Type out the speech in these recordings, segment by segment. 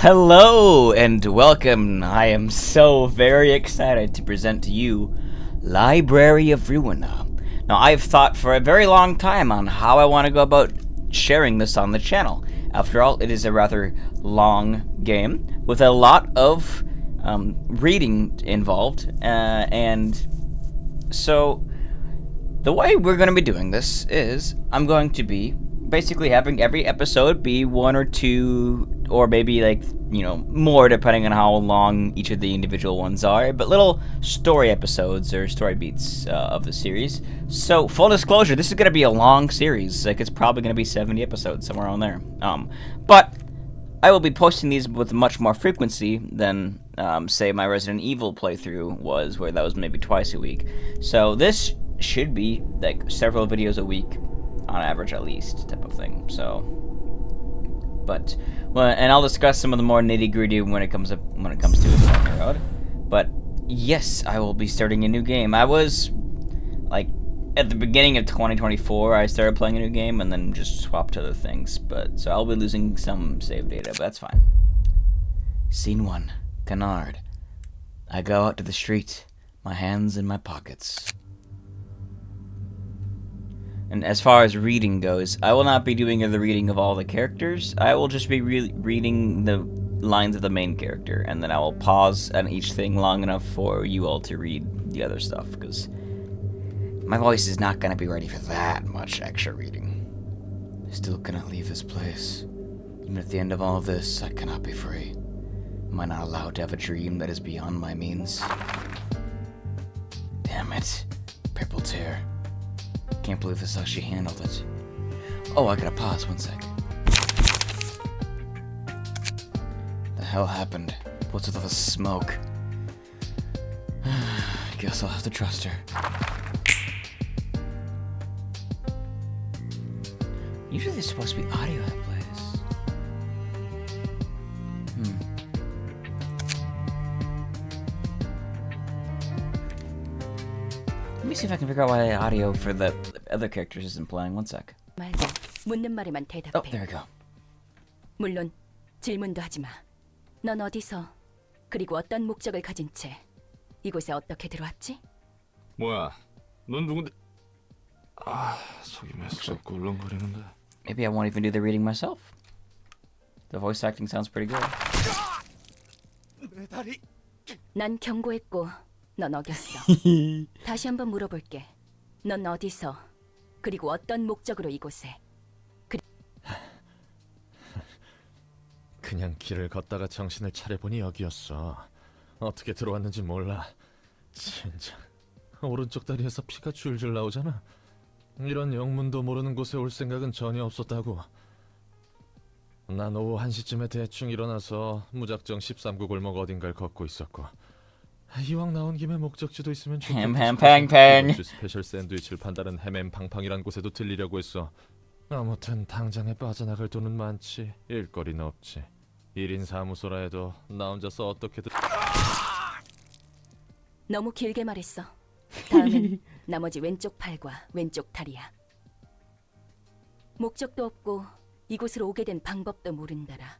Hello and welcome. I am so very excited to present to you Library of Ruina. Now, I've thought for a very long time on how I want to go about sharing this on the channel. After all, it is a rather long game with a lot of reading involved, and so the way we're going to be doing this is I'm going to be basically having every episode be one or two, or maybe more depending on how long each of the individual ones are, but little story episodes or story beats of the series. So full disclosure, this is going to be a long series. It's probably going to be 70 episodes, somewhere around there. But I will be posting these with much more frequency than say my Resident Evil playthrough was, where that was maybe twice a week. So this should be several videos a week on average, at least, type of thing. So, and I'll discuss some of the more nitty-gritty when it comes to it down the road. But yes, I will be starting a new game. I was at the beginning of 2024, I started playing a new game and then just swapped to other things. But so I'll be losing some save data, but that's fine. Scene 1, Canard. I go out to the street, my hands in my pockets. And as far as reading goes, I will not be doing the reading of all the characters. I will just be reading the lines of the main character, and then I will pause on each thing long enough for you all to read the other stuff, because my voice is not going to be ready for that much extra reading. I still cannot leave this place. Even at the end of all of this, I cannot be free. Am I not allowed to have a dream that is beyond my means? Damn it. Purple tear. Can't believe this is how she handled it. Oh, I gotta pause 1 sec. The hell happened? What's with all the smoke? I guess I'll have to trust her. Usually there's supposed to be audio that plays. Let me see if I can figure out why the audio for the other characters isn't playing. 1 sec. 맞아. 묻는 말에만 대답해. Oh, there we go. 물론 질문도 하지 마. 넌 어디서 그리고 어떤 목적을 가진 채 이곳에 어떻게 들어왔지? 뭐야? 넌 누군데? 속이 메스가 꿀렁거리는데. Maybe I won't even do the reading myself. The voice acting sounds pretty good. 난 경고했고 넌 어겼어. 다시 한번 물어볼게. 넌 어디서 그리고 어떤 목적으로 이곳에? 그냥 길을 걷다가 정신을 차려보니 여기였어. 어떻게 들어왔는지 몰라. 진짜 오른쪽 다리에서 피가 줄줄 나오잖아. 이런 영문도 모르는 곳에 올 생각은 전혀 없었다고. 난 오후 1시쯤에 대충 일어나서 무작정 13구 골목 어딘가를 걷고 있었고, 이왕 나온 김에 목적지도 있으면 햄햄팡팡. 스페셜 샌드위치를 판다는 햄햄팡팡이란 곳에도 들리려고 했어. 아무튼 당장에 빠져나갈 돈은 많지 일거리는 없지. 1인 사무소라 해도 나 혼자서 어떻게든. 너무 길게 말했어. 다음은 나머지 왼쪽 팔과 왼쪽 다리야. 목적도 없고 이곳으로 오게 된 방법도 모른다라.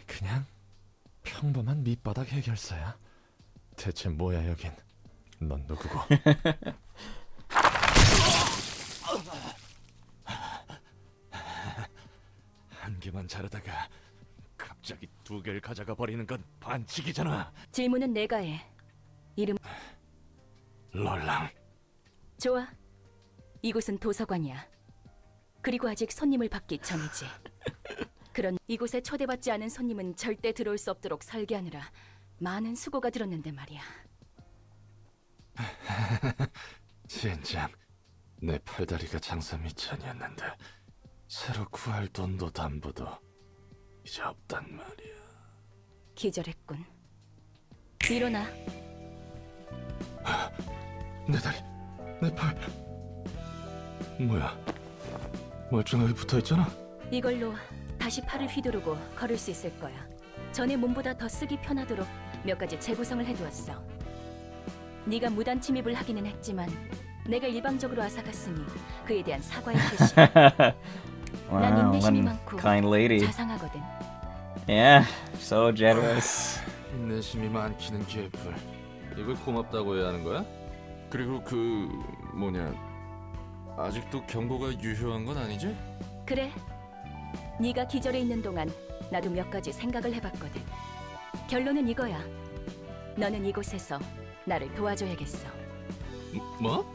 그냥 평범한 밑바닥 해결사야. 대체 뭐야 여긴? 넌 누구고? 한 개만 자르다가 갑자기 2개를 가져가 버리는 건 반칙이잖아. 질문은 내가 해. 이름. 롤랑. 좋아. 이곳은 도서관이야. 그리고 아직 손님을 받기 전이지. 그런 이곳에 초대받지 않은 손님은 절대 들어올 수 없도록 설계하느라 많은 수고가 들었는데 말이야. 진짜 내 팔다리가 장사 미천이었는데 새로 구할 돈도 담보도 이제 없단 말이야. 기절했군. 일어나. 내 다리, 내 팔. 뭐야? 멀쩡하게 붙어있잖아. 이걸로 다시 팔을 휘두르고 걸을 수 있을 거야. 전에 몸보다 더 쓰기 편하도록 몇 가지 재구성을 해두었어. 네가 무단 침입을 하기는 했지만 내가 일방적으로 앗아갔으니 그에 대한 사과의 표시. 난 Wow, 인내심이 one 많고 kind lady. 자상하거든. Yeah, so generous. 인내심이 많기는 개뿔. 이걸 고맙다고 해야 하는 거야? 그리고 아직도 경고가 유효한 건 아니지? 그래. 네가 기절해 있는 동안 나도 몇 가지 생각을 해봤거든. 결론은 이거야. 너는 이곳에서 나를 도와줘야겠어. 뭐?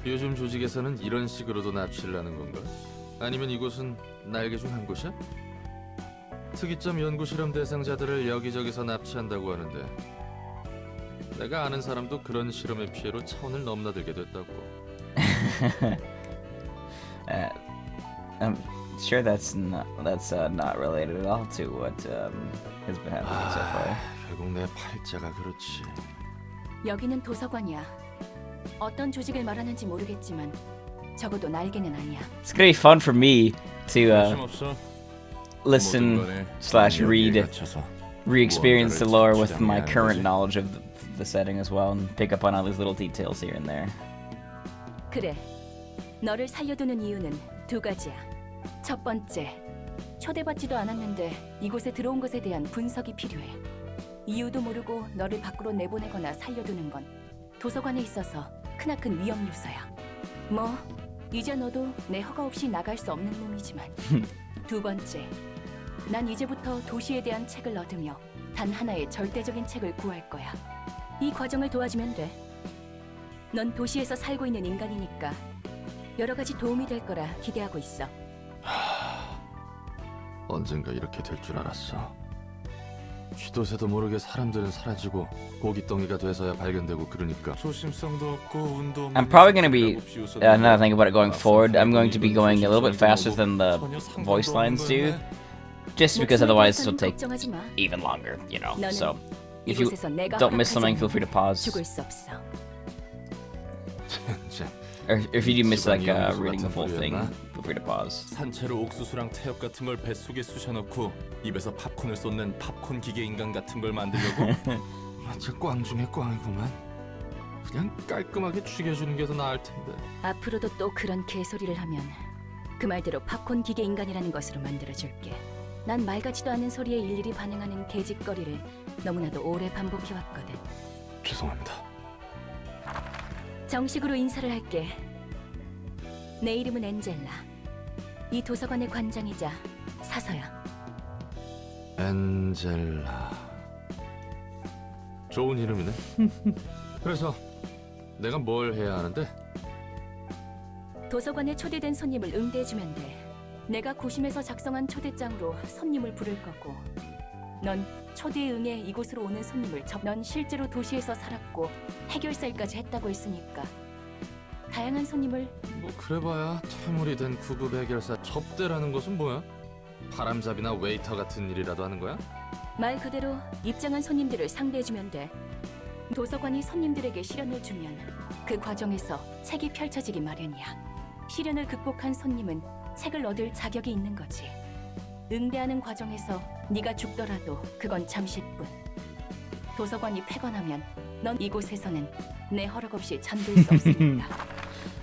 요즘 조직에서는 이런 식으로도 납치를 하는 건가? 아니면 이곳은 날개 중 한 곳이야? 특이점 연구 실험 대상자들을 여기저기서 납치한다고 하는데 내가 아는 사람도 그런 실험의 피해로 차원을 넘나들게 됐다고. I'm sure that's not related at all to what has been happening so far. 결국 내 팔자가 그렇지. 여기는 도서관이야. 어떤 조직을 말하는지 모르겠지만 적어도 날개는 아니야. It's gonna be fun for me to 관심 없어. listen 모든 거에 slash read, 여기에 갇혀서 re-experience the lore with my 무언가를 current 주장해야 하는 knowledge of the setting as well, and pick up on all these little details here and there. 그래. 너를 살려두는 이유는 두 가지야. 첫 번째, 초대받지도 않았는데 이곳에 들어온 것에 대한 분석이 필요해. 이유도 모르고 너를 밖으로 내보내거나 살려두는 건 도서관에 있어서 크나큰 위험 요소야. 뭐 이제 너도 내 허가 없이 나갈 수 없는 놈이지만 두 번째, 난 이제부터 도시에 대한 책을 얻으며 단 하나의 절대적인 책을 구할 거야. 이 과정을 도와주면 돼. 넌 도시에서 살고 있는 인간이니까 여러 가지 도움이 될 거라 기대하고 있어. 언젠가 이렇게 될 줄 알았어. 쥐도 새도 모르게 사람들은 사라지고 고깃덩이가 돼서야 발견되고 그러니까. 조심성도 없고 운도 없는 I'm probably gonna be 녀석이라고 비웃었는데 now that I think about it going forward, I'm going to be 이건 going a little bit 조심성도 faster 없고 than the 전혀 상관도 voice 없는 lines do, 거였네. just because 목숨을 otherwise it'll 잃었다는 take 걱정하지 마. even longer, you know. 너는 So if you 이곳에서 내가 don't miss something, feel 허락하지 free to pause, 죽을 수 없어. 진짜. or if you do miss like 지방이 연구소 reading the 같은 full thing, 소리였나? feel free to pause. 산채로 옥수수랑 태엽 같은 걸 뱃속에 쑤셔넣고 입에서 팝콘을 쏟는 팝콘 기계 인간 같은 걸 만들려고? 진짜 꽝 중에 꽝이구만. 그냥 깔끔하게 죽여주는 게 더 나을 텐데. 앞으로도 또 그런 개소리를 하면 그 말대로 팝콘 기계 인간이라는 것으로 만들어줄게. 난 말 같지도 않은 소리에 일일이 반응하는 개짓거리를 너무나도 오래 반복해왔거든. 죄송합니다. 정식으로 인사를 할게. 내 이름은 엔젤라. 이 도서관의 관장이자 사서야. 엔젤라. 좋은 이름이네. 그래서 내가 뭘 해야 하는데? 도서관에 초대된 손님을 응대해주면 돼. 내가 고심해서 작성한 초대장으로 손님을 부를 거고, 넌 초대에 응해 이곳으로 오는 손님을 넌 실제로 도시에서 살았고 해결사일까지 했다고 했으니까 다양한 손님을 뭐 그래봐야 퇴물이 된 구급 해결사. 접대라는 것은 뭐야? 바람잡이나 웨이터 같은 일이라도 하는 거야? 말 그대로 입장한 손님들을 상대해주면 돼. 도서관이 손님들에게 시련을 주면 그 과정에서 책이 펼쳐지기 마련이야. 시련을 극복한 손님은 책을 얻을 자격이 있는 거지. 응대하는 과정에서 네가 죽더라도 그건 잠시뿐. 도서관이 폐관하면 넌 이곳에서는 내 허락 없이 잠들 수 없으니까.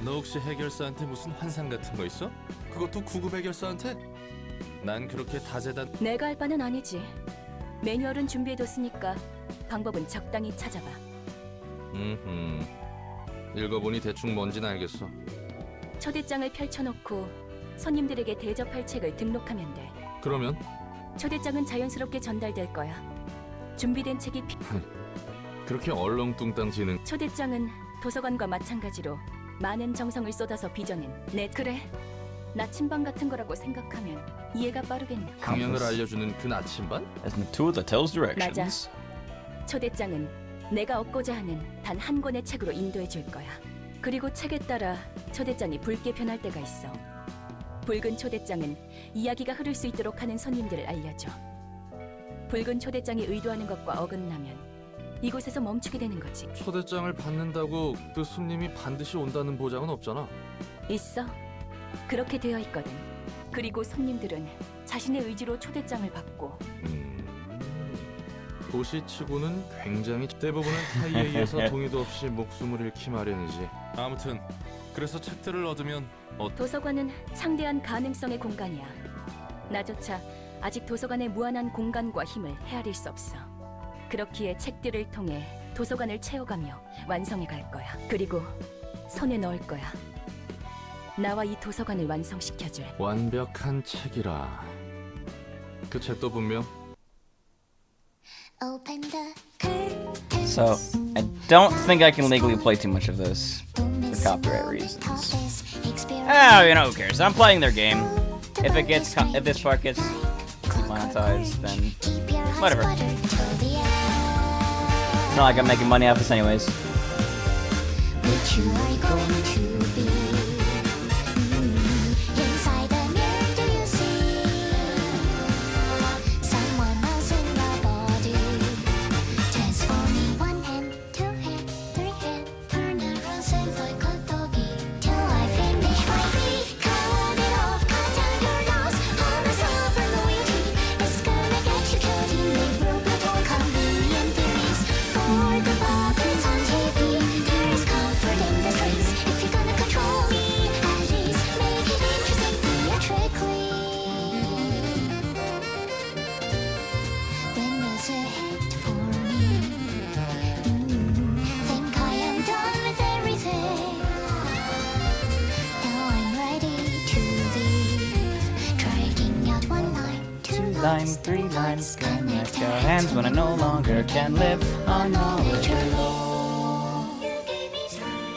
너 혹시 해결사한테 무슨 환상 같은 거 있어? 그것도 구급 해결사한테? 난 그렇게 다재다. 내가 할 바는 아니지. 매뉴얼은 준비해뒀으니까 방법은 적당히 찾아봐. 읽어보니 대충 뭔진 알겠어. 초대장을 펼쳐놓고 손님들에게 대접할 책을 등록하면 돼. 그러면 초대장은 자연스럽게 전달될 거야. 준비된 책이 그렇게 얼렁뚱땅 지는 초대장은 도서관과 마찬가지로 많은 정성을 쏟아서 빚어낸 내 그래. 나침반 같은 거라고 생각하면 이해가 빠르겠네. 방향을 알려주는 그 나침반? As in the tool that tells directions. 초대장은 내가 얻고자 하는 단 한 권의 책으로 인도해 줄 거야. 그리고 책에 따라 초대장이 붉게 변할 때가 있어. 붉은 초대장은 이야기가 흐를 수 있도록 하는 손님들을 알려줘. 붉은 초대장이 의도하는 것과 어긋나면 이곳에서 멈추게 되는 거지. 초대장을 받는다고 그 손님이 반드시 온다는 보장은 없잖아. 있어. 그렇게 되어 있거든. 그리고 손님들은 자신의 의지로 초대장을 받고 도시치고는 굉장히 대부분은 타이에 의해서 동의도 없이 목숨을 잃기 마련이지. 아무튼 그래서 책들을 얻으면 도서관은 창대한 가능성의 공간이야. 나조차 아직 도서관의 무한한 공간과 힘을 헤아릴 수 없어. 그렇기에 책들을 통해 도서관을 채워가며 완성해 갈 거야. 그리고 손에 넣을 거야. 나와 이 도서관을 완성시켜줄. 완벽한 책이라. 그 책도 분명 So, I don't think I can legally play too much of this for copyright reasons. Oh, you know, who cares? I'm playing their game. If this part gets monetized, then whatever. It's not like I'm making money off this anyways. Lines, 3 lines, connect our hands when I no longer can live on knowledge alone.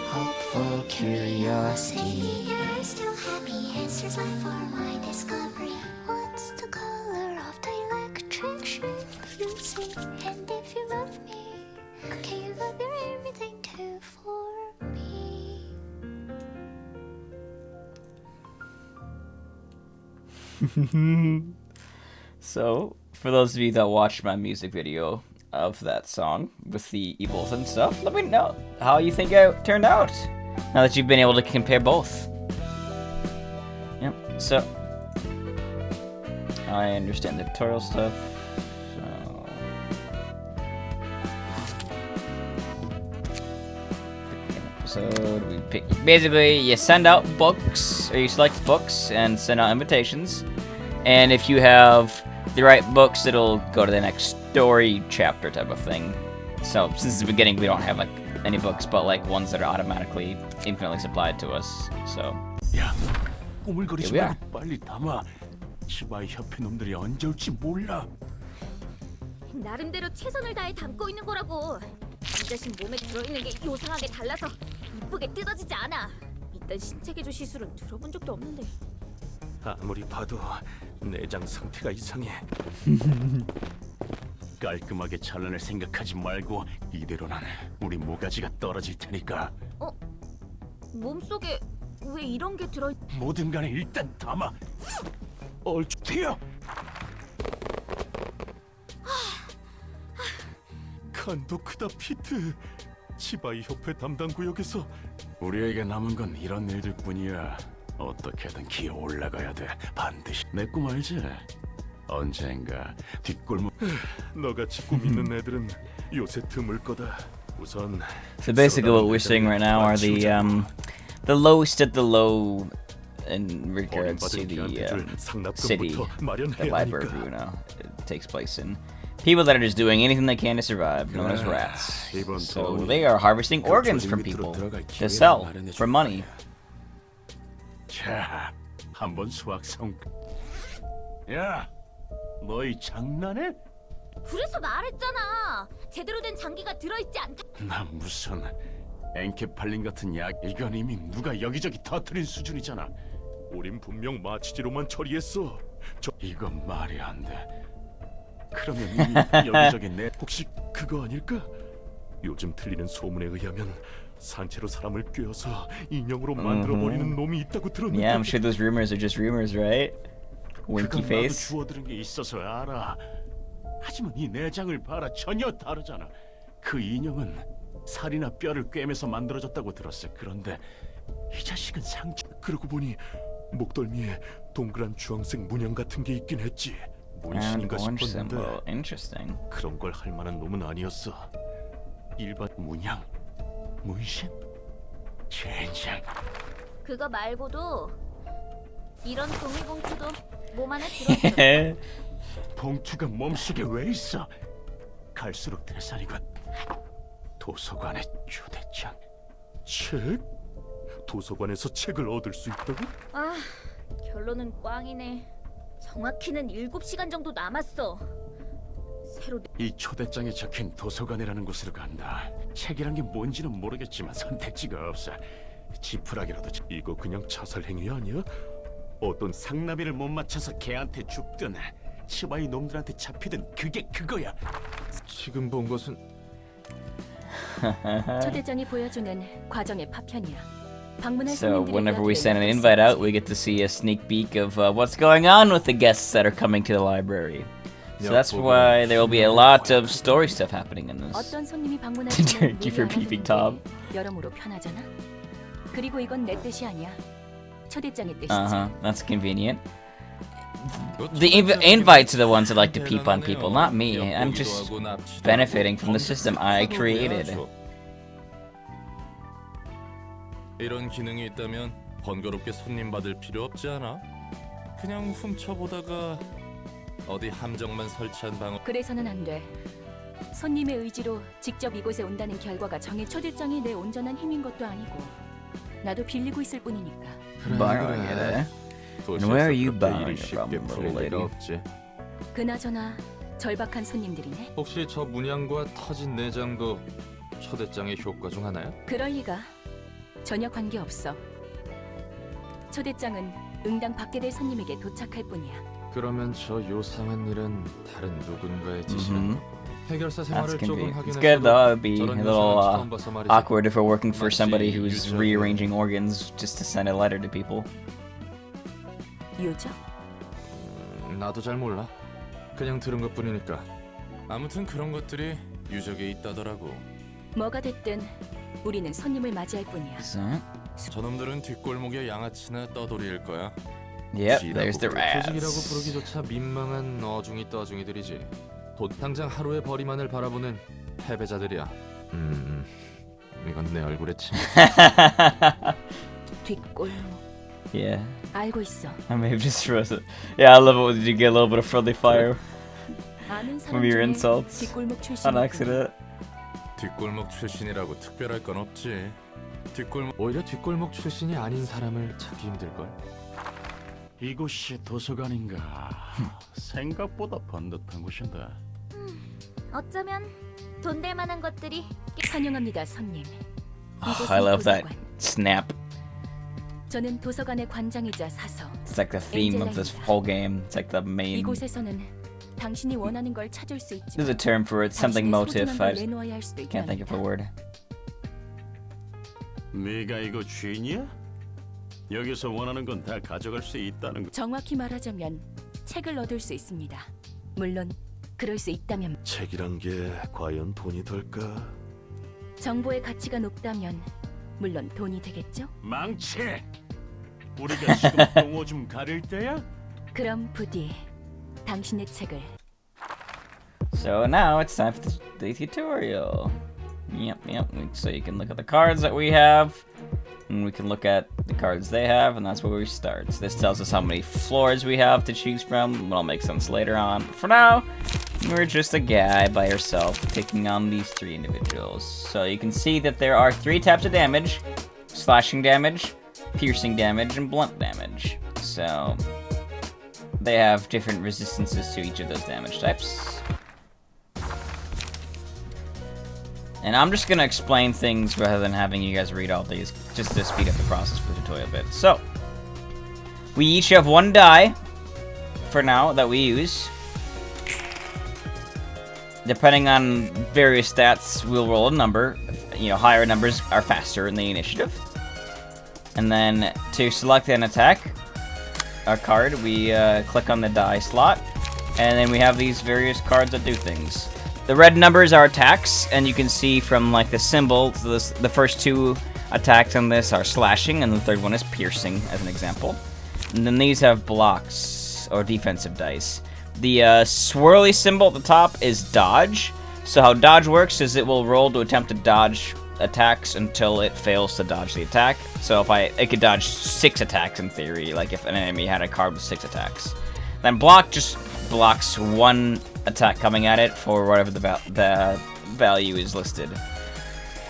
Hopeful curiosity. You're still happy, answers life for my discovery. What's the color of the electric sheep you see? And if you love me, can you love your everything too for me? So, for those of you that watched my music video of that song with the evils and stuff, let me know how you think it turned out. Now that you've been able to compare both. Yep, so I understand the tutorial stuff. So we pick, basically you send out books, or you select books and send out invitations. And if you have the right books, it'll go to the next story chapter type of thing. So since the beginning, we don't have like any books, but like ones that are automatically infinitely supplied to us. So 야, 꾸물거리지 Here we are. 말고 빨리 담아. 치바이 협회 놈들이 언제 올지 몰라. 나름대로 최선을 다해 담고 있는 거라고. 이 자신 몸에 들어있는 게 요상하게 달라서 이쁘게 뜯어지지 않아. 이딴 신체 개조 시술은 들어본 적도 없는데. 아무리 봐도 내장 상태가 이상해. 깔끔하게 잘라낼 생각하지 말고 이대로는 우리 모가지가 떨어질 테니까. 몸속에 왜 이런 게 들어? 뭐든 간에 일단 담아. 얼추 튀어. 간도 크다 피트. 치바이 협회 담당 구역에서 우리에게 남은 건 이런 일들뿐이야. 어떻게든 기어 올라가야 돼. 반드시. 내 꿈 알지? 언젠가 뒷골목. 너같이 꿈 있는 애들은 요새 드물 거다. 우선. So basically, what we're seeing right now are the lowest of the low in regards to the city, the library of Ruina. It takes place in. People that are just doing anything they can to survive, known as rats. So they are harvesting organs from people to sell for money. 자, 한번 수학 성. 야, 너희 장난해? 그래서 말했잖아. 제대로 된 장기가 들어있지 않다. 나 무슨 엔케팔린 같은 약. 이건 이미 누가 여기저기 터뜨린 수준이잖아. 우린 분명 마취제로만 처리했어. 이건 말이 안 돼. 그러면 이미 여기저기 내. 혹시 그거 아닐까? 요즘 들리는 소문에 의하면 산채로 사람을 꿰어서 인형으로 만들어버리는 놈이 있다고 들었는데. Yeah, I'm sure those rumors are just rumors, right? Winky 그건 나도 face. 주워들은 게 있어서 알아. 하지만 이 내장을 봐라. 전혀 다르잖아. 그 인형은 살이나 뼈를 꿰매서 만들어졌다고 들었어. 그런데 이 자식은 상처. 그러고 보니 목덜미에 동그란 주황색 문양 같은 게 있긴 했지. And 문신인가 orange 싶었는데 symbol. Interesting. 그런 걸 할 만한 놈은 아니었어. 일반 문양? 문신? 젠장. 그거 말고도 이런 종이 봉투도 몸 안에 들어있어. 봉투가 몸속에 왜 있어? 갈수록 대산이군. 도서관의 초대장. 책? 도서관에서 책을 얻을 수 있다고? 아, 결론은 꽝이네. 정확히는 7시간 정도 남았어. 새로 이 초대장에 적힌 도서관이라는 곳으로 간다. 책이란 게 뭔지는 모르겠지만 선택지가 없어. 지푸라기라도 이거 그냥 자살 행위 아니야? 어떤 상나비를 못 맞춰서 걔한테 죽든 치바이 놈들한테 잡히든 그게 그거야. 지금 본 것은 초대장이 보여주는 과정의 파편이야. 방문할 So 손님들의 whenever we 이야기를 send an 읽을 수 invite out, 있지. we get to see a sneak peek of what's going on with the guests that are coming to the library. So that's why there will be a lot of story stuff happening in this. 어떤 손님이 방문할지는 Thank you for 미리 peeping, 알아두는 Tom. 게 여러모로 편하잖아. 그리고 이건 내 뜻이 아니야. 초대장의 뜻이지. That's convenient. The invites are the ones that like to peep on people, not me. I'm just benefiting from the system I created. 이런 기능이 있다면 번거롭게 손님 받을 필요 없지 않아? 그냥 훔쳐보다가 어디 함정만 설치한 방어. 그래서는 안 돼. 손님의 의지로 직접 이곳에 온다는 결과가 정해 초대장이 내 온전한 힘인 것도 아니고 나도 빌리고 있을 뿐이니까. Borrowing it, eh? And where are you borrowing it from, little lady? 없지. 그나저나 절박한 손님들이네. 혹시 저 문양과 터진 내장도 초대장의 효과 중 하나야? 그럴 리가. 전혀 관계없어. 초대장은 응당 받게 될 손님에게 도착할 뿐이야. 그러면 저 요상한 일은 다른 누군가의 짓이라는 거고. 해결사 That's 생활을 조금 convenient. 하긴 It's good though. It'd be a 저런 little 요상은 처음 봐서 말이지. awkward if we're working for somebody who's 유저들. rearranging organs just to send a letter to people. 유저? 나도 잘 몰라. 그냥 들은 것뿐이니까. 아무튼 그런 것들이 유적에 있다더라고. 뭐가 됐든 우리는 손님을 맞이할 뿐이야. So, 저놈들은 뒷골목의 양아치나 떠돌이일 거야. yep, there's the 조직이라고 rats. 부르기조차 민망한 어중이 떠중이들이지. 당장 하루의 벌이만을 바라보는 패배자들이야. 이건 내 얼굴에 침. 뒷골목. Yeah, 알고 있어. I may have just throws it. Yeah, I love it when you get a little bit of friendly fire 아는 사람 from your 중에 insults 뒷골목 on 출신이 accident. 뒷골목 출신이라고 특별할 건 없지. 오히려 뒷골목 출신이 아닌 사람을 찾기 힘들걸. 이곳이 도서관인가? 생각보다 번듯한 곳인데. 어쩌면 돈 될 만한 것들이 환영합니다, 손님. Oh, 이곳은 I love that 도서관. snap. 저는 도서관의 관장이자 사서. It's like the theme of this whole game. It's like the main. 이곳에서는 당신이 원하는 걸 찾을 수 There's 있지만 a term for it. Something 당신의 motive. 소중한 걸 I 내놓아야 할 수도 can't think of a 있답니다. word. 네가 이거 주인이야? 여기서 원하는 건 다 가져갈 수 있다는 거. 정확히 말하자면 책을 얻을 수 있습니다. 물론 그럴 수 있다면 책이란 게 과연 돈이 될까? 정보의 가치가 높다면 물론 돈이 되겠죠? 망치! 우리가 지금 똥오 좀 가릴 때야? 그럼 부디 당신의 책을 So now it's time for the tutorial. Yep. So you can look at the cards that we have, and we can look at the cards they have, and that's where we start. So this tells us how many floors we have to choose from. It'll make sense later on. But for now, we're just a guy by herself taking on these 3 individuals. So you can see that there are 3 types of damage: slashing damage, piercing damage, and blunt damage. So they have different resistances to each of those damage types. And I'm just gonna explain things rather than having you guys read all these, just to speed up the process for the tutorial a bit. So, we each have 1 die, for now, that we use. Depending on various stats, we'll roll a number. You know, higher numbers are faster in the initiative. And then, to select an attack, a card, we click on the die slot. And then we have these various cards that do things. The red numbers are attacks, and you can see from like the symbol, the first 2 attacks on this are slashing, and the third one is piercing, as an example. And then these have blocks, or defensive dice. The swirly symbol at the top is dodge. So how dodge works is it will roll to attempt to dodge attacks until it fails to dodge the attack. So if it could dodge 6 attacks in theory, like if an enemy had a card with 6 attacks. Then block just blocks 1 attack coming at it for whatever the value is listed.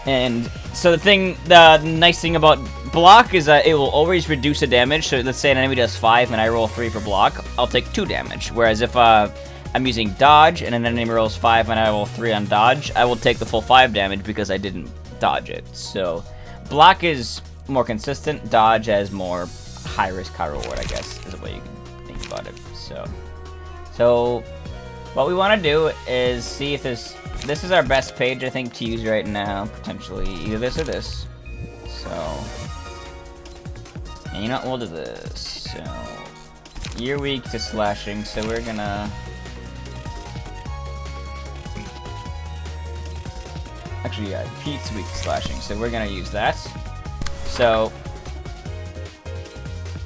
And so the nice thing about block is that it will always reduce the damage. So let's say an enemy does 5 and I roll 3 for block, I'll take 2 damage. Whereas if I'm using dodge and an enemy rolls 5 and I roll 3 on dodge, I will take the full 5 damage because I didn't dodge it. So block is more consistent, dodge has more high risk, high reward, I guess, is the way you can think about it. So what we want to do is see if this is our best page, I think, to use right now, potentially. Either this or this. So, and you know what, we'll do this. So, you're weak to slashing, so we're gonna... Actually, yeah, Pete's weak to slashing, so we're gonna use that. So,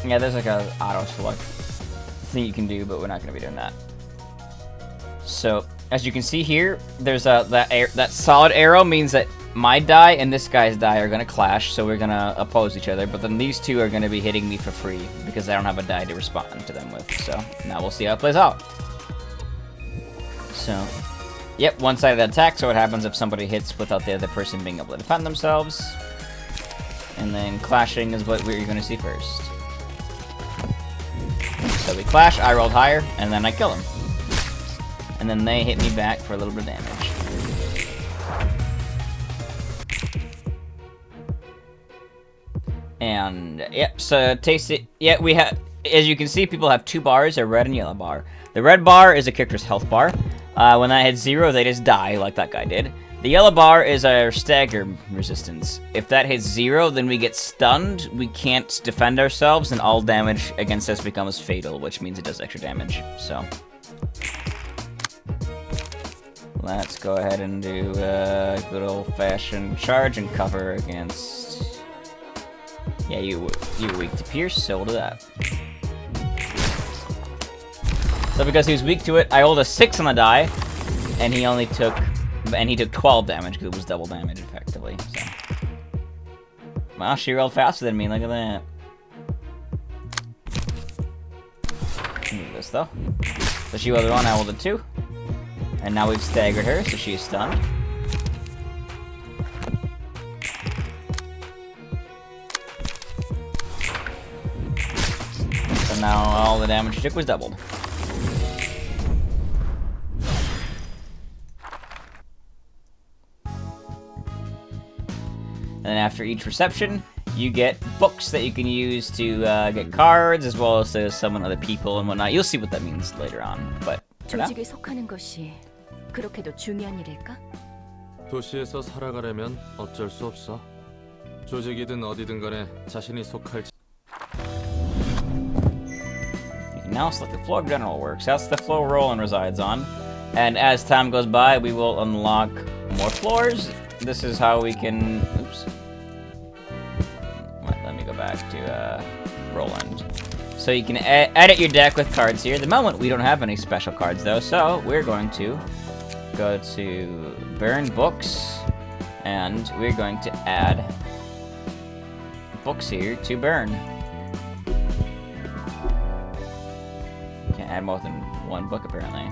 yeah, there's like a auto-select thing you can do, but we're not gonna be doing that. So, as you can see here, there's that solid arrow means that my die and this guy's die are gonna clash, so we're gonna oppose each other. But then these two are gonna be hitting me for free because I don't have a die to respond to them with. So now we'll see how it plays out. So, yep, one-sided attack. So what happens if somebody hits without the other person being able to defend themselves? And then clashing is what we're gonna see first. So we clash. I rolled higher, and then I kill him. And then they hit me back for a little bit of damage. And, yep, so taste it. Yeah, we have, as you can see, people have 2 bars, a red and yellow bar. The red bar is a character's health bar. When that hits 0, they just die, like that guy did. The yellow bar is our stagger resistance. If that hits 0, then we get stunned, we can't defend ourselves, and all damage against us becomes fatal, which means it does extra damage, so... Let's go ahead and do a good old-fashioned charge and cover against... Yeah, you're weak to pierce, so we'll do that. So because he was weak to it, I rolled a 6 on the die, and he only took... And he took 12 damage, because it was double damage, effectively, so... Wow, she rolled faster than me, look at that. Do this, though. So she rolled a 1, I rolled a 2. And now we've staggered her, so she is stunned. So now all the damage she took was doubled. And then after each reception, you get books that you can use to get cards, as well as to summon other people and whatnot. You'll see what that means later on, but for now. 조직에 속하는 것이 그렇게도 중요한 일일까? 도시에서 살아가려면 어쩔 수 없어. 조직이든 어디든 간에 자신이 속할지. You can now select the floor of general works. That's the floor Roland resides on. And as time goes by, we will unlock more floors. This is how we can... Oops. Let me go back to Roland. So you can edit your deck with cards here. At the moment, we don't have any special cards, though, so we're going to go to burn books, and we're going to add books here to burn. Can't add more than 1 book, apparently.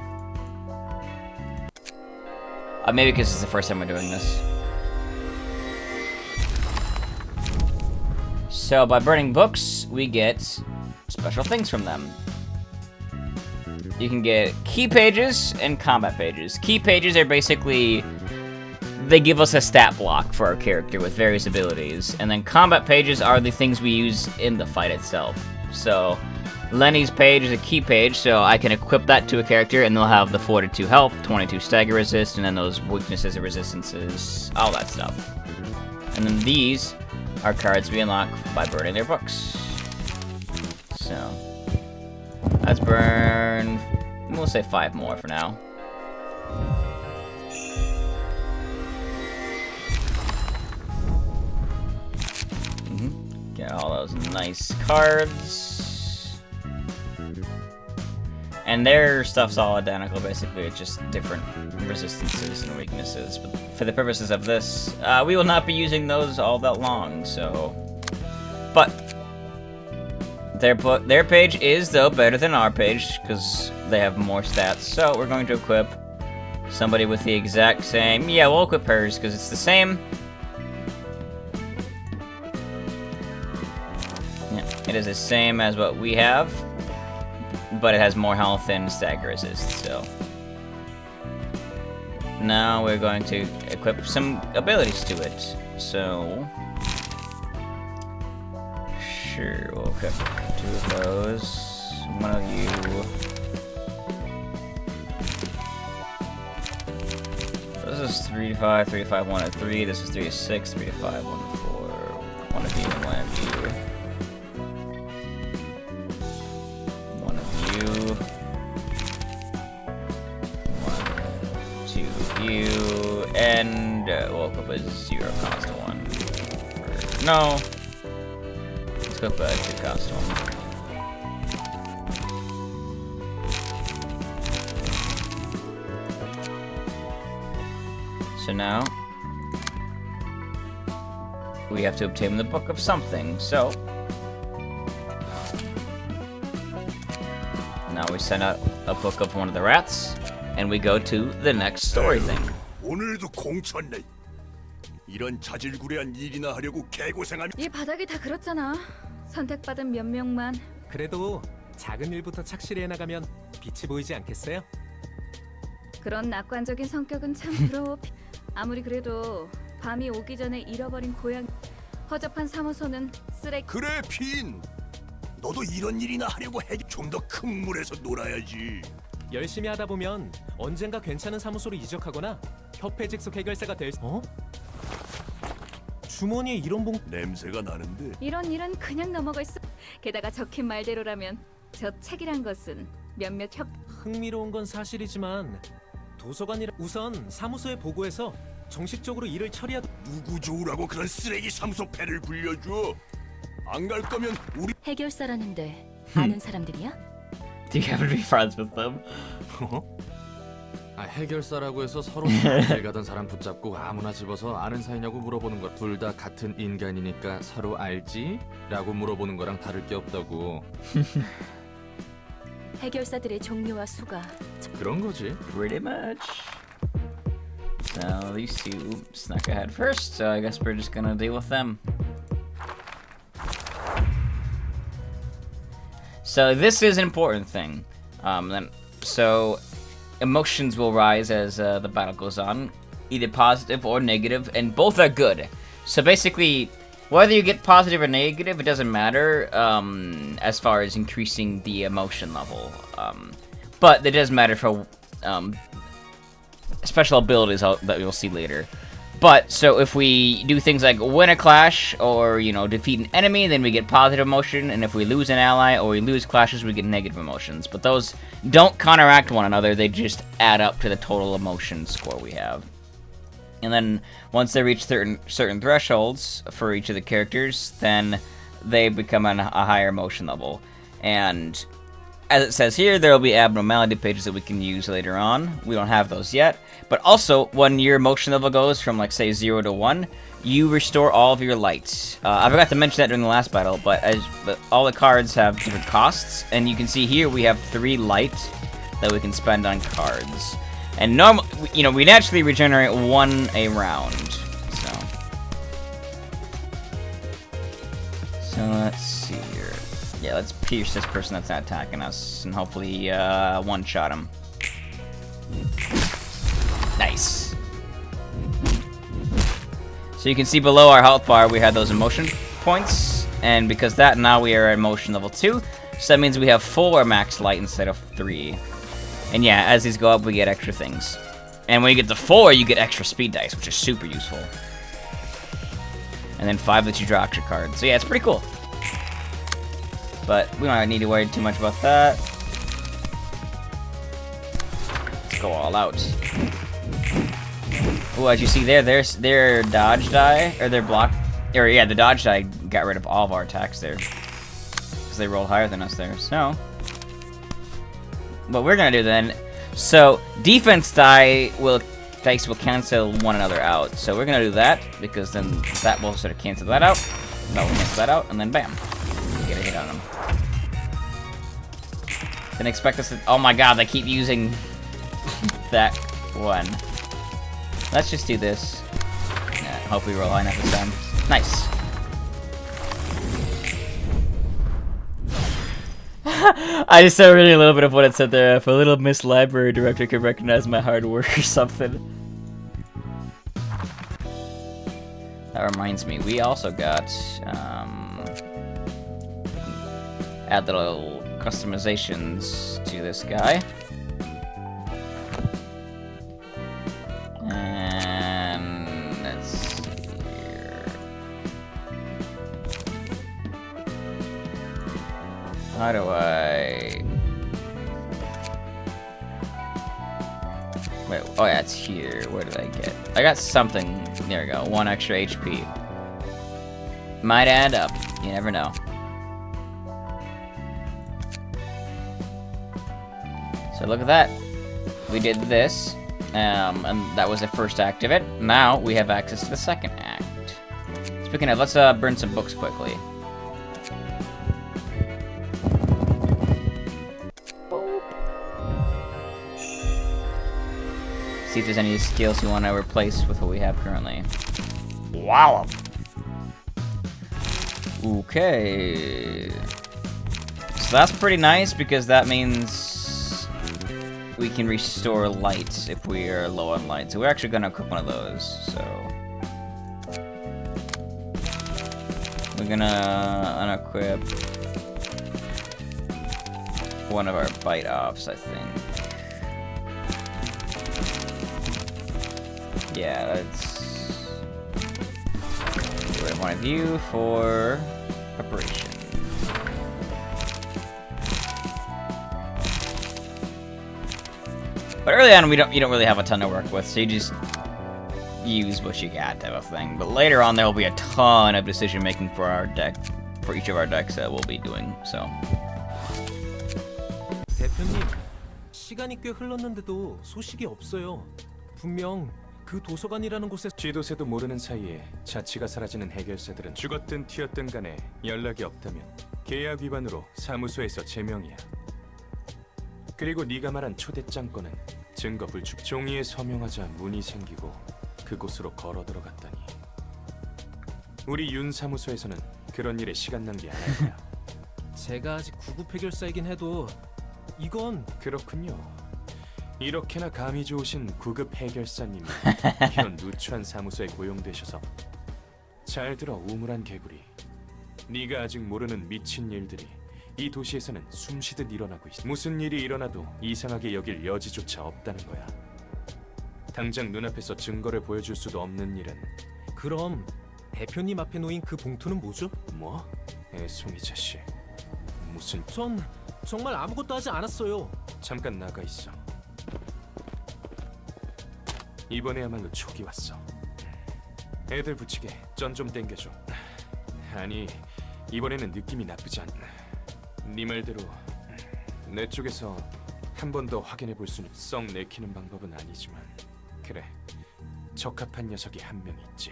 Maybe because it's the first time we're doing this. So by burning books, we get special things from them. You can get key pages and combat pages. Key pages are basically... They give us a stat block for our character with various abilities. And then combat pages are the things we use in the fight itself. So, Lenny's page is a key page, so I can equip that to a character and they'll have the 42 health, 22 stagger resist, and then those weaknesses and resistances, all that stuff. And then these are cards we unlock by burning their books. So, let's burn, we'll say 5 more for now. Get all those nice cards. And their stuff's all identical, basically. It's just different resistances and weaknesses. But for the purposes of this, we will not be using those all that long, so... But their page is, though, better than our page, because they have more stats. So we're going to equip somebody with the exact same... Yeah, we'll equip hers, because it's the same. Yeah, it is the same as what we have. But it has more health and stagger resist, so... Now we're going to equip some abilities to it. So... Sure, we'll equip 2 of those. One of you... This is 3 to 5, 3 to 5, 1 to 3. This is 3 to 6, 3 to 5, 1 to 4. One of you and one of you. You and we'll equip a 0 cost 1. No, let's equip a 2 cost 1. So now we have to obtain the book of something. So now we send out a book of one of the rats. And we go to the next story thing. 오늘도 공쳤네. 이런 자질구레한 일이나 하려고 개고생하면 이 바닥이 다 그렇잖아. 선택받은 몇 명만. 그래도 작은 일부터 착실히 해나가면 빛이 보이지 않겠어요? 그런 낙관적인 성격은 참 부러워. 아무리 그래도 밤이 오기 전에 잃어버린 고향. 허접한 사무소는 쓰레기. 그래 핀. 너도 이런 일이나 하려고 해. 좀 더 큰 물에서 놀아야지. 열심히 하다 보면 언젠가 괜찮은 사무소로 이적하거나 협회 직속 해결사가 될 수... 어? 주머니에 이런 봉... 냄새가 나는데. 이런 일은 그냥 넘어갈 수. 게다가 적힌 말대로라면 저 책이란 것은 몇몇 협. 흥미로운 건 사실이지만 도서관이라 우선 사무소에 보고해서 정식적으로 일을 처리하... 누구 좋으라고 그런 쓰레기 사무소 패를 불려줘. 안 갈 거면 우리 해결사라는데 아는 사람들이야? Do you have to be friends with them? 해결사라고 해서 서로 길 가던 사람 붙잡고 아무나 집어서 아는 사이냐고 물어보는 거 둘 다 같은 인간이니까 서로 알지? 라고 물어보는 거랑 다를 게 없다고. 해결사들의 종류와 수가 그런 거지. Pretty much. So these two snuck ahead first, so I guess we're just gonna deal with them. So this is an important thing. So emotions will rise as the battle goes on, either positive or negative, and both are good. So basically, whether you get positive or negative, it doesn't matter as far as increasing the emotion level. But it does matter for special abilities that you'll see later. But, so if we do things like win a clash, or, you know, defeat an enemy, then we get positive emotion, and if we lose an ally, or we lose clashes, we get negative emotions. But those don't counteract one another, they just add up to the total emotion score we have. And then, once they reach certain thresholds for each of the characters, then they become a higher emotion level. And as it says here, there will be abnormality pages that we can use later on. We don't have those yet. But also, when your emotion level goes from, like, say, 0 to 1, you restore all of your lights. I forgot to mention that during the last battle, but all the cards have different costs. And you can see here we have 3 light that we can spend on cards. And normally, you know, we naturally regenerate 1 a round. So let's see here. Yeah, let's pierce this person that's not attacking us, and hopefully one-shot him. Nice. So you can see below our health bar we had those emotion points, and because that, now we are at emotion level 2, so that means we have 4 max light instead of 3. And yeah, as these go up, we get extra things. And when you get to 4, you get extra speed dice, which is super useful. And then 5 lets you draw extra cards. So yeah, it's pretty cool. But we don't need to worry too much about that. Let's go all out. Oh, as you see there, their dodge die, or their block, or yeah, the dodge die got rid of all of our attacks there. Because they rolled higher than us there, so. what we're gonna do then, so defense dice will cancel one another out. So we're gonna do that, because then that will sort of cancel that out. That will cancel that out, and then bam. We get a hit on them. Didn't expect us to... Oh my god, they keep using that one. Let's just do this. Yeah, hope we roll high enough this time. Nice. I just started reading a little bit of what it said there. If a little Miss Library Director could recognize my hard work or something. That reminds me, we also got, add little customizations to this guy. And let's see here. How do I... Wait, oh yeah, it's here. Where did I get? I got something. There we go. 1 extra HP. Might add up. You never know. So look at that. We did this, and that was the first act of it. Now we have access to the second act. Speaking of, let's burn some books quickly. See if there's any skills you want to replace with what we have currently. Wallop! Okay. So that's pretty nice, because that means we can restore light if we are low on light. So we're actually going to equip one of those, so... We're going to unequip one of our bite offs, I think. Yeah, let's do one of you for preparation. But early on, you don't really have a ton to work with, so you just use what you got, type of thing. But later on, there will be a ton of decision making for our deck, for each of our decks that we'll be doing. So. 대표님, 시간이 꽤 흘렀는데도 소식이 없어요. 분명 그 도서관이라는 곳에 쥐도새도 모르는 사이에 자취가 사라지는 해결사들은 죽었든 튀었든 간에 연락이 없다면 계약 위반으로 사무소에서 제명이야. 그리고 네가 말한 초대장 건은 증거 불충. 종이에 서명하자 문이 생기고 그곳으로 걸어 들어갔다니. 우리 윤 사무소에서는 그런 일에 시간 낭비 안 할 거야. 제가 아직 구급 해결사이긴 해도 이건 그렇군요. 이렇게나 감이 좋으신 구급 해결사님이 이런 누추한 사무소에 고용되셔서. 잘 들어, 우물한 개구리. 네가 아직 모르는 미친 일들이 이 도시에서는 숨쉬듯 일어나고 있어. 무슨 일이 일어나도 이상하게 여길 여지조차 없다는 거야. 당장 눈앞에서 증거를 보여줄 수도 없는 일은. 그럼 대표님 앞에 놓인 그 봉투는 뭐죠? 뭐? 애송이 자식. 무슨... 전 정말 아무것도 하지 않았어요. 잠깐 나가 있어. 이번에야말로 촉이 왔어. 애들 붙이게 전 좀 땡겨줘. 아니, 이번에는 느낌이 나쁘지 않... 네 말대로 내 쪽에서 한 번 더 확인해 볼 수는 썩 내키는 방법은 아니지만 그래, 적합한 녀석이 한 명 있지.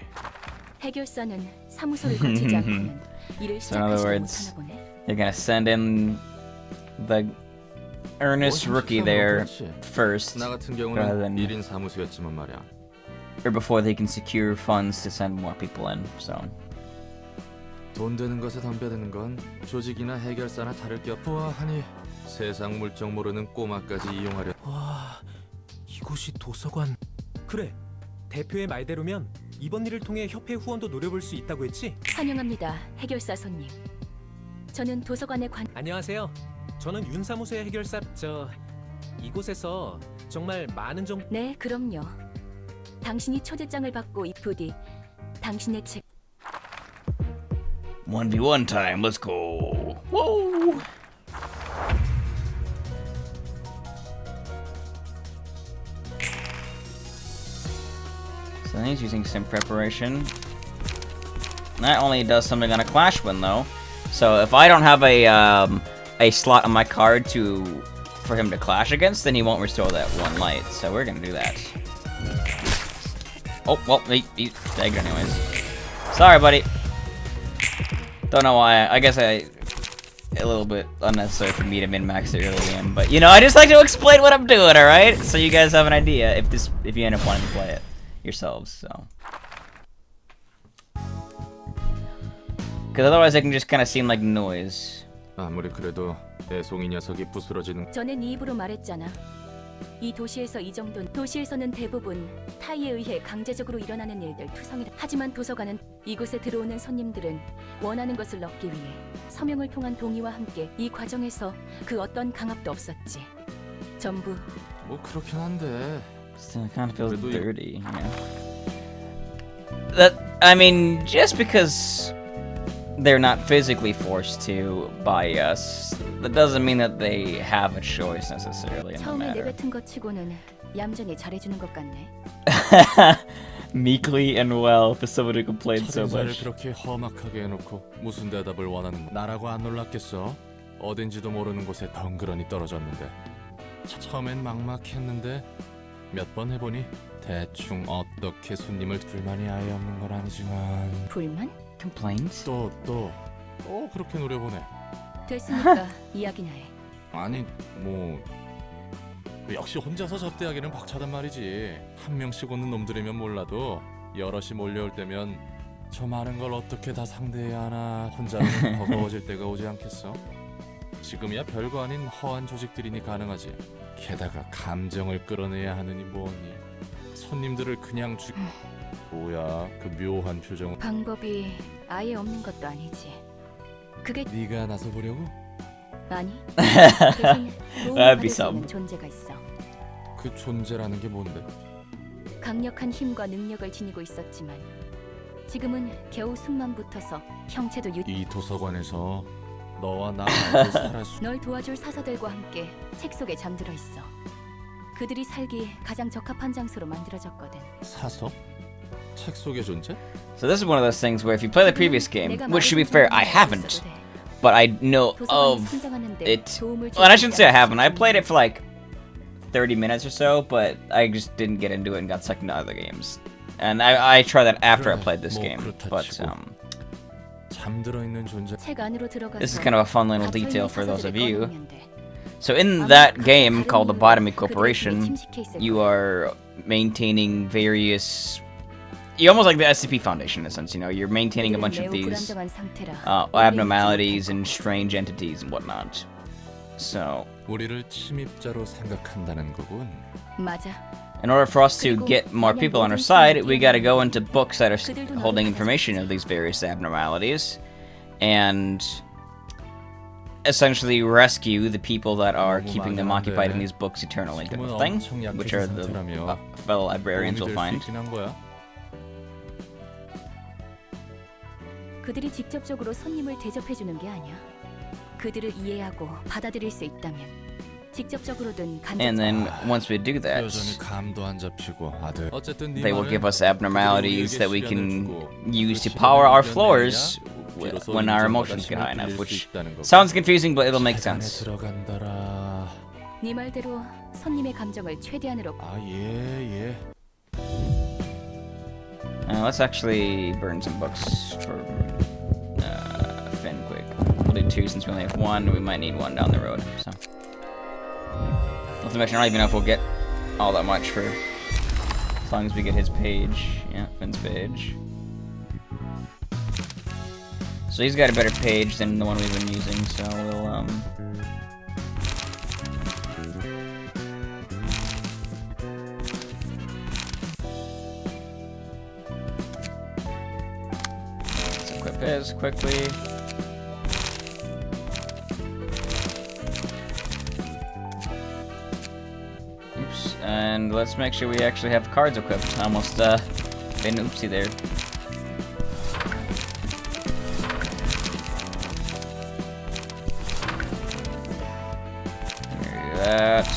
해결사는 사무소를 거치지 않고는 일을 So in other 시작하지 words, 못하나 보네. you're gonna send in the earnest rookie there first, 나 같은 rather 경우는 than 1인 사무소였지만 말이야. or before they can secure funds to send more people in. So. 돈 되는 것에 덤벼드는 건 조직이나 해결사나 다를 게 없. 보아하니 세상 물정 모르는 꼬마까지 이용하려. 와, 이곳이 도서관. 그래, 대표의 말대로면 이번 일을 통해 협회 후원도 노려볼 수 있다고 했지? 환영합니다, 해결사 손님. 저는 도서관에 안녕하세요. 저는 윤 사무소의 해결사. 이곳에서 정말 많은 네, 그럼요. 당신이 초대장을 받고 부디 당신의 책 1v1 time, let's go. Whoa! So then he's using some preparation. That only does something on a clash win though. So if I don't have a slot on my card for him to clash against, then he won't restore that one light. So we're gonna do that. Oh, well, he's tagged anyways. Sorry, buddy. Don't know why. I guess a little bit unnecessary for me to min-max the early game, but you know, I just like to explain what I'm doing, all right? So you guys have an idea if you end up wanting to play it yourselves. So, because otherwise, it can just kind of seem like noise. 아무리 그래도 애송이 녀석이 부스러지는. 전에 네 입으로 말했잖아. 이 도시에서 이 정도는 도시에서는 대부분 타이에 의해 강제적으로 일어나는 일들 투성이다. 하지만 도서관은 이곳에 들어오는 손님들은 원하는 것을 얻기 위해 서명을 통한 동의와 함께 이 과정에서 그 어떤 강압도 없었지. 전부 뭐 그렇긴 한데. Still kind of feels dirty, you know. That, I mean, just because they're not physically forced to by us, that doesn't mean that they have a choice necessarily in the 처음에 matter. 내뱉은 것 치고는 얌전히 잘해주는 것 같네. Meekly and well for someone who complains so 첫인사를 much. 그렇게 험악하게 해놓고 무슨 대답을 원하는 나라고 안 놀랐겠어? 어딘지도 모르는 곳에 덩그러니 떨어졌는데 처음엔 막막했는데 몇 번 해보니 대충 어떻게 손님을 불만이 아예 없는 건 아니지만 불만? Complaints? 또 그렇게 노려보네. 됐으니까 이야기나 해. 아니 뭐 역시 혼자서 접대하기는 벅차단 말이지. 한 명씩 오는 놈들이면 몰라도 여럿이 몰려올 때면 저 많은 걸 어떻게 다 상대해야 하나 혼자는 버거워질 때가 오지 않겠어? 지금이야 별거 아닌 허한 조직들이니 가능하지. 게다가 감정을 끌어내야 하느니 뭐니. 손님들을 그냥 뭐야 그 묘한 표정. 방법이 아예 없는 것도 아니지. 그게 네가 나서 보려고? 아니. 대신 도움을 That'd 받을 be 수 있는 some. 존재가 있어. 그 존재라는 게 뭔데? 강력한 힘과 능력을 지니고 있었지만 지금은 겨우 숨만 붙어서 형체도 이 도서관에서 너와 나 말고 살아. 널 도와줄 사서들과 함께 책 속에 잠들어 있어. 그들이 살기 가장 적합한 장소로 만들어졌거든. 사서? 책 속의 존재? So this is one of those things where if you play the previous game, which to be fair, I haven't, but I know of it. Well, and I shouldn't say I haven't. I played it for like 30 minutes or so, but I just didn't get into it and got sucked into other games. And I tried that after I played this game, but 잠들어 있는 존재. 책 안으로 this is 들어가서 kind of a fun little detail for those of you. 꺼내면 돼. So in that game called the Botany Corporation, you are maintaining various. You're almost like the SCP Foundation in a sense, you know. You're maintaining a bunch of these abnormalities and strange entities and whatnot. So, 우리를 침입자로 생각한다는 거군. 맞아. in order for us to get more people on our side, we gotta go into books that are holding information of these various abnormalities, and essentially rescue the people that are keeping them occupied in these books eternally, type of thing, which are the fellow librarians you'll find. 그들이 직접적으로 손님을 대접해주는 게 아니야. 그들을 이해하고 받아들일 수 있다면 직접적으로든 And then 간접적으로 once we do that, 여전히 감도 안 잡히고 아들. 어쨌든 네 they will 말은 give us abnormalities that we 시간을 can 주고 use to 그 power our 시간을 floors 비로소 when our 인정받아 emotions get high 힘을 enough, 빌릴 수 which 있다는 거고. sounds confusing, but it'll make 책 안에 sense. 들어간다라. 네 말대로 손님의 감정을 최대한으로 예. Let's actually burn some books for Finn quick. We'll do 2 since we only have 1. We might need 1 down the road. So, not to mention, I don't even know if we'll get all that much for as long as we get his page. Yeah, Finn's page. So he's got a better page than the one we've been using. So we'll let's equip his quickly. Oops, and let's make sure we actually have cards equipped. I almost been oopsie there. There, that.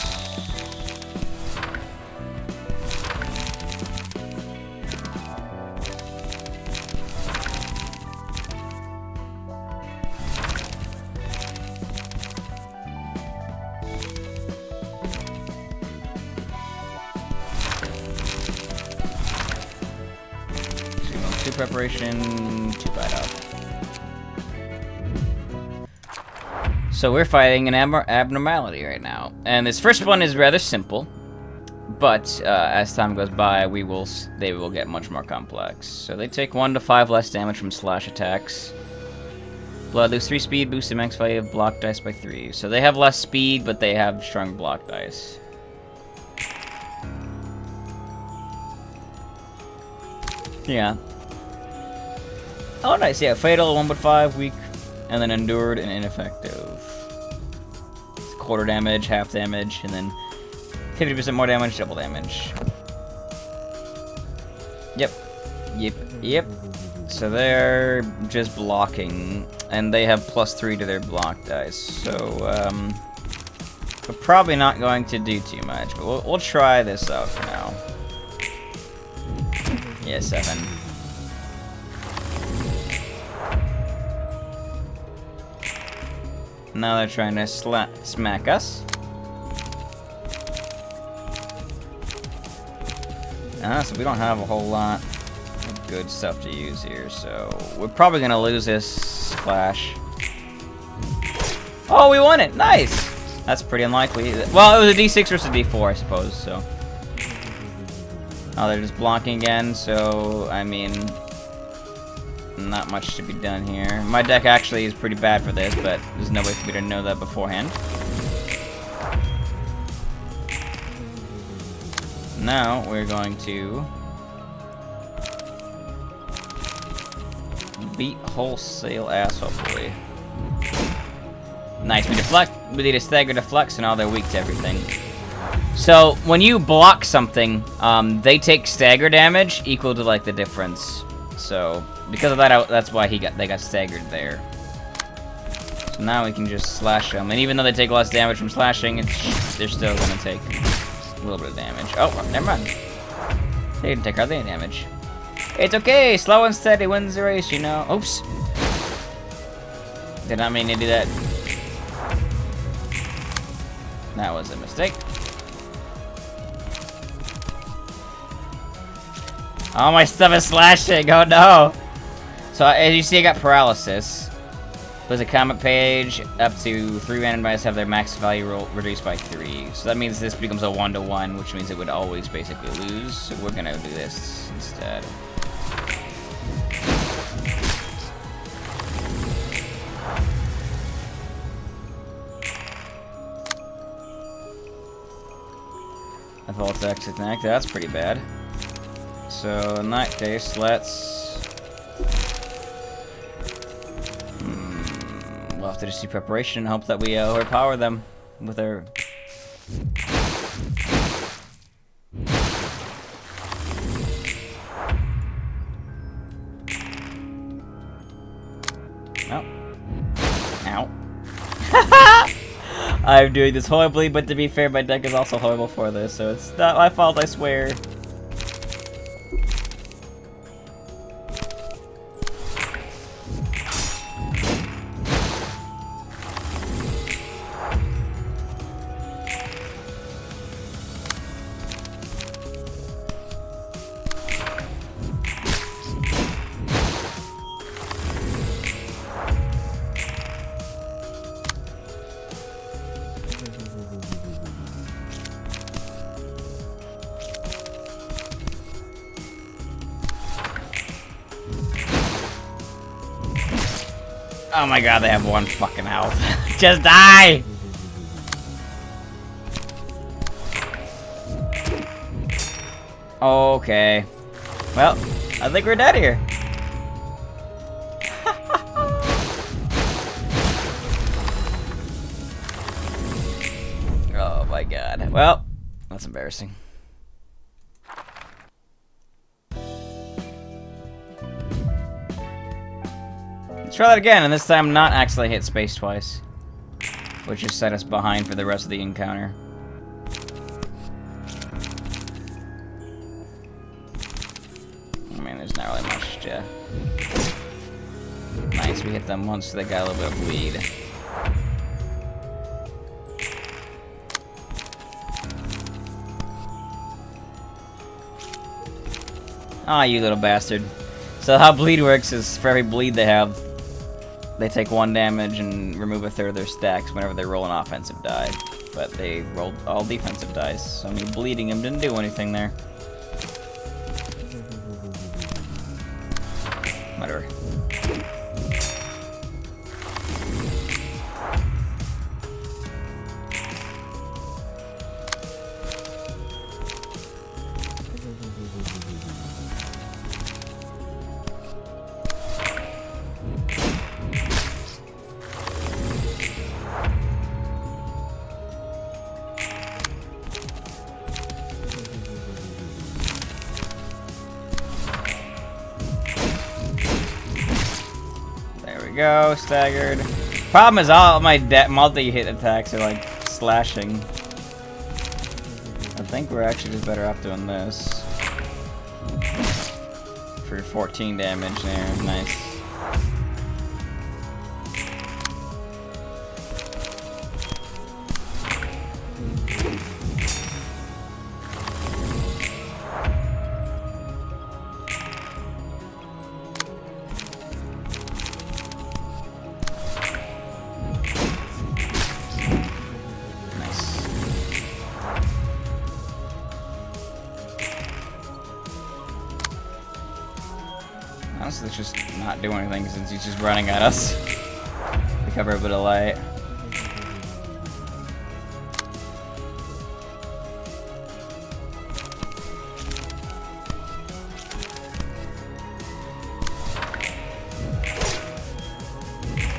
2 preparation, 2 bite up. So we're fighting an abnormality right now. And this first one is rather simple. But as time goes by, they will get much more complex. So they take 1 to 5 less damage from slash attacks. Blood lose 3 speed, boost the max value of block dice by 3. So they have less speed, but they have strong block dice. Yeah. Oh, nice. Yeah, fatal 1/5, weak, and then endured and ineffective. It's quarter damage, half damage, and then 50% more damage, double damage. Yep. So they're just blocking, and they have +3 to their block dice. So, we're probably not going to do too much, but we'll try this out for now. Yeah, 7. Now they're trying to smack us. So we don't have a whole lot of good stuff to use here, so we're probably gonna lose this splash. Oh, we won it! Nice! That's pretty unlikely. Well, it was a D6 versus a D4, I suppose, so. Oh, they're just blocking again, so, I mean, not much to be done here. My deck actually is pretty bad for this, but there's no way for me to know that beforehand. Now, we're going to beat wholesale ass, hopefully. Nice, we deflect, we did a stagger deflect, so now they're weak to everything. So, when you block something, they take stagger damage equal to, like, the difference. So, because of that, that's why they got staggered there. So now we can just slash them, and even though they take less damage from slashing, they're still gonna take a little bit of damage. Oh, never mind. They didn't take hardly any damage. It's okay, slow and steady wins the race, you know. Oops. Did not mean to do that. That was a mistake. Oh, my stuff is slashing, oh no! So, as you see, I got paralysis. There's a comic page, up to 3 randomized have their max value reduced by 3. So that means this becomes a 1-to-1, which means it would always basically lose. So we're gonna do this instead. A Voltex attack, that's pretty bad. So in that case, let's... We'll have to just do preparation and hope that we overpower them with our... Oh. Ow. I'm doing this horribly, but to be fair, my deck is also horrible for this, so it's not my fault, I swear. Oh my god, they have 1 fucking health. Just die! Okay. Well, I think we're dead here. Oh my god. Well, that's embarrassing. Let's try that again, and this time not actually hit space twice. Which just set us behind for the rest of the encounter. I mean, there's not really much to... Nice, we hit them once, so they got a little bit of bleed. Ah, you little bastard. So how bleed works is for every bleed they have, they take 1 damage and remove a third of their stacks whenever they roll an offensive die. But they rolled all defensive dice, so me bleeding them didn't do anything there. Whatever. Go, staggered. Problem is all my multi-hit attacks are like slashing. I think we're actually just better off doing this. For 14 damage there, nice. Honestly, let's just not do anything since he's just running at us. To cover a bit of light.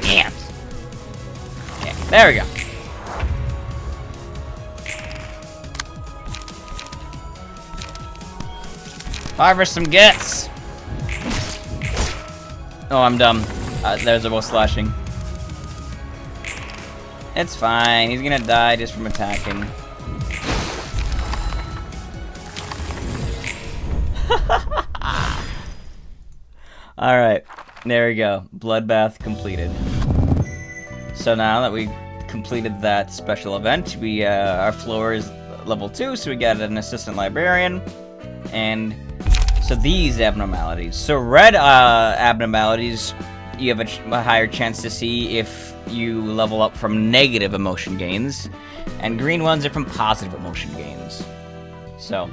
Damn. Okay, there we go. Harvest some gets. Oh, I'm dumb. There's a both slashing. It's fine. He's gonna die just from attacking. Alright. There we go. Bloodbath completed. So now that we completed that special event, we our floor is level 2, so we got an assistant librarian. And so these abnormalities. So red abnormalities, you have a higher chance to see if you level up from negative emotion gains, and green ones are from positive emotion gains. So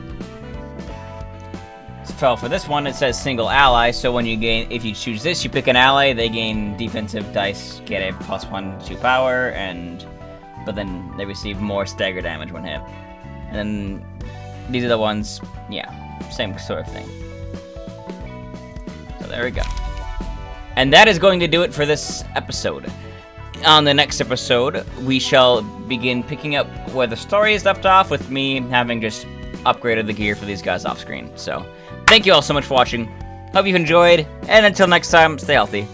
for this one, it says single ally. So when you gain, if you choose this, you pick an ally. They gain defensive dice, get a +1 to power, but then they receive more stagger damage when hit. And then these are the ones, yeah, same sort of thing. So there we go. And that is going to do it for this episode. On the next episode, we shall begin picking up where the story is left off, with me having just upgraded the gear for these guys off screen. So, thank you all so much for watching. Hope you've enjoyed, and until next time, stay healthy.